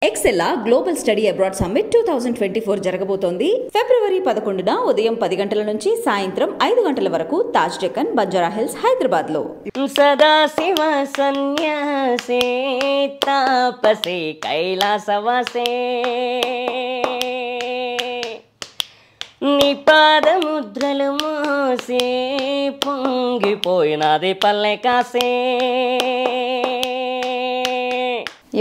ఎక్సెల్లా global study abroad summit 2024 జరగబోతోంది. ఫిబ్రవరి 11న ఉదయం 10 గంటల నుంచి సాయంత్రం 5 గంటల వరకు తాజ్ డెక్కన్ బంజారా హిల్స్ హైదరాబాద్ లో. సదాశివ సన్యాసే తాపసే కైలాసవాసే నీ పాదముద్రలు మోసే పొంగిపోయినది పల్లె కాసే.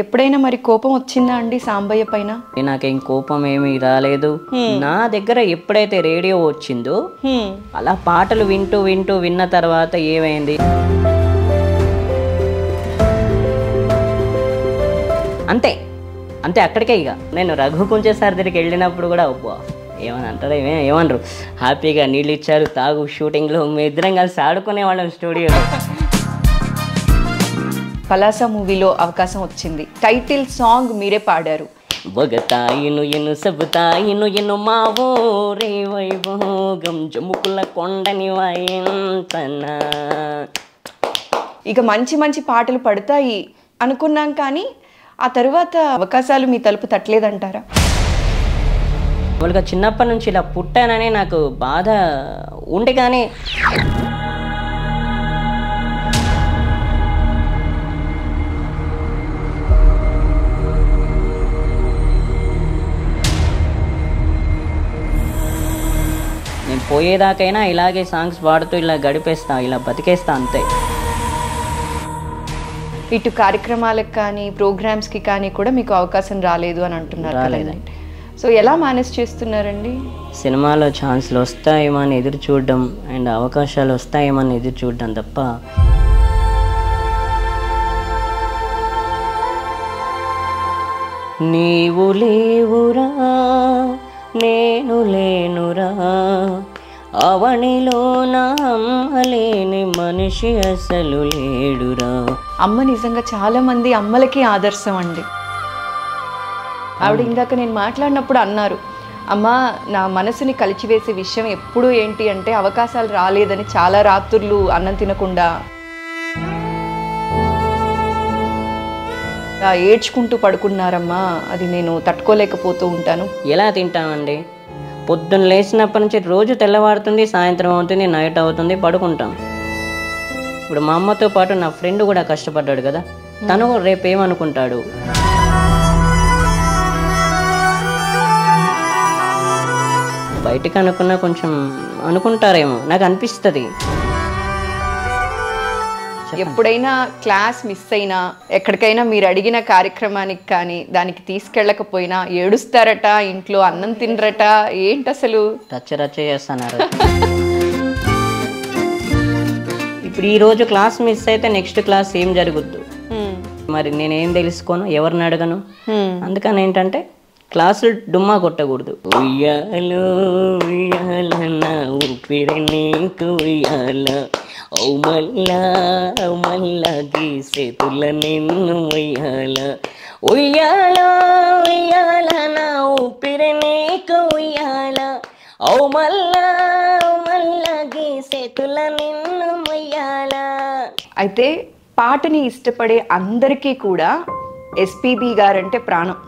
ఎప్పుడైనా మరి కోపం వచ్చిందా అండి సాంబయ్య పైన? నాకేం కోపం ఏమీ రాలేదు. నా దగ్గర ఎప్పుడైతే రేడియో వచ్చిందో అలా పాటలు వింటూ వింటూ విన్న తర్వాత ఏమైంది, అంతే అంతే అక్కడికే. ఇక నేను రఘుకుంచే సార్ దగ్గరికి వెళ్ళినప్పుడు కూడా ఏమని అంటారా ఏమనరు, హ్యాపీగా నీళ్ళు ఇచ్చారు తాగు, షూటింగ్లో మీ ఇద్దరం కలిసి ఆడుకునే వాళ్ళం స్టూడియోలో. పలాస మూవీలో అవకాశం వచ్చింది, టైటిల్ సాంగ్ మీరే పాడారు. బొగతాయిను ఎను సబుతాయిను ఎను మావో రే వైభోగం జముకుల కొండని వాయింతనా. ఇక మంచి మంచి పాటలు పడతాయి అనుకున్నాం, కానీ ఆ తరువాత అవకాశాలు మీ తలుపు తట్టలేదంటారా? వాళ్ళకి చిన్నప్పటి నుంచి ఇలా పుట్టానని నాకు బాధ ఉండే, కానీ నేను పోయేదాకైనా ఇలాగే సాంగ్స్ పాడుతూ ఇలా గడిపేస్తా, ఇలా బతికేస్తా అంతే. ఇటు కార్యక్రమాలకు కానీ ప్రోగ్రామ్స్కి కానీ కూడా మీకు అవకాశం రాలేదు అని అంటున్నారు కదండి. సో ఎలా మేనేజ్ చేస్తున్నారండి? సినిమాలో ఛాన్స్లు వస్తాయేమో అని ఎదురు చూడడం అండ్ అవకాశాలు వస్తాయేమో అని ఎదురు చూడడం తప్ప నీవు లేవురా నేను లేనురా అవనిలో నా అమ్మ లేని మనిషి అసలు లేడురా. అమ్మ నిజంగా చాలా మంది అమ్మలకి ఆదర్శం అండి. ఆవిడ ఇందాక నేను మాట్లాడినప్పుడు అన్నారు, అమ్మ నా మనసుని కలిచివేసే విషయం ఎప్పుడు ఏంటి అంటే అవకాశాలు రాలేదని చాలా రాత్రులు అన్నం తినకుండా ఏడ్చుకుంటూ పడుకున్నారమ్మా, అది నేను తట్టుకోలేకపోతూ ఉంటాను. ఎలా తింటామండి? పొద్దున్న లేచినప్పటి నుంచి రోజు తెల్లవారుతుంది, సాయంత్రం అవుతుంది, నైట్ అవుతుంది, పడుకుంటాం. ఇప్పుడు మా అమ్మతో పాటు నా ఫ్రెండ్ కూడా కష్టపడ్డాడు కదా, తను రేపు ఏమనుకుంటాడు? బయటకు అనుకున్నా కొంచెం అనుకుంటారేమో నాకు అనిపిస్తుంది. ఎప్పుడైనా క్లాస్ మిస్ అయినా ఎక్కడికైనా మీరు అడిగిన కార్యక్రమానికి కానీ దానికి తీసుకెళ్ళకపోయినా ఏడుస్తారట, ఇంట్లో అన్నం తినరట, ఏంటి అసలు? రచ్చ చేస్తున్నారు. ఇప్పుడు ఈరోజు క్లాస్ మిస్ అయితే నెక్స్ట్ క్లాస్ ఏం జరుగుద్దు మరి నేనేం తెలుసుకోను, ఎవరిని అడగను. అందుకని ఏంటంటే క్లాసులు డుమ్మా కొట్టకూడదు. ఉయ్యాలో ఉయ్యాల నా ఊపిరి నీకు ఉయ్యాల, ఓ మల్లా మల్లా గీసేతుల నిన్ను ఉయ్యాల, ఉయ్యాల ఉయ్యాల నా ఊపిరి నీకు ఉయ్యాల, ఓ మల్లా మల్లా గీసేతుల నిన్ను ఉయ్యాల. అయితే పాటని ఇష్టపడే అందరికీ కూడా ఎస్పీబీ గారంటే ప్రాణం.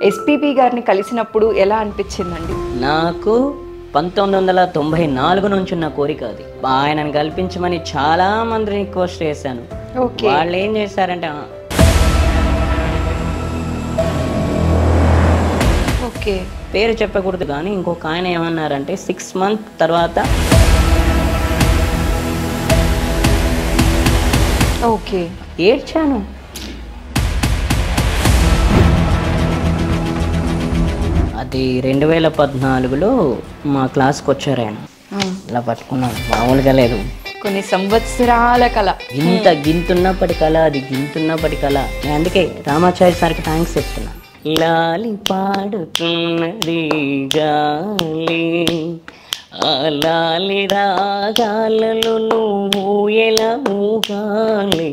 ఎస్పీబీ గారిని కలిసినప్పుడు ఎలా అనిపించిందండి? నాకు 1994 నుంచి ఉన్న కోరిక అది. ఆయనను కల్పించమని చాలా మందిని రిక్వెస్ట్ చేశాను. వాళ్ళు ఏం చేశారంటే పేరు చెప్పకూడదు కానీ ఇంకొక ఆయన ఏమన్నారంటే 6 months తర్వాత ఏడ్చాను. అది 2014లో మా క్లాస్కి వచ్చారు ఆయన. ఇలా పట్టుకున్నాను, మామూలుగా లేదు. కొన్ని సంవత్సరాల కళ, గింతున్నప్పటి కళ, అది గింతున్నప్పటి కళ. నేను అందుకే రామాచారి సార్కి థ్యాంక్స్ చెప్తున్నా. లాలి పాడుతున్నది గాలి, లాలి రాగాలలో నువ్వు ఎలా ఊగాలి,